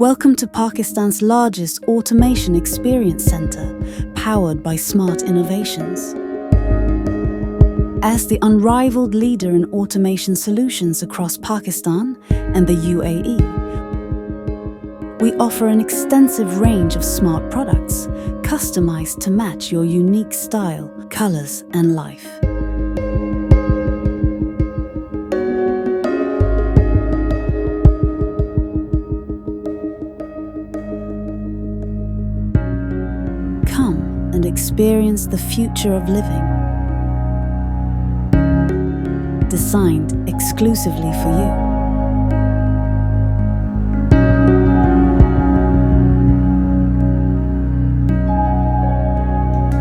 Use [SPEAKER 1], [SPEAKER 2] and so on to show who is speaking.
[SPEAKER 1] Welcome to Pakistan's largest automation experience center, powered by smart innovations. As the unrivaled leader in automation solutions across Pakistan and the UAE, we offer an extensive range of smart products, customized to match your unique style, colors, and life. Come and experience the future of living, designed exclusively for you.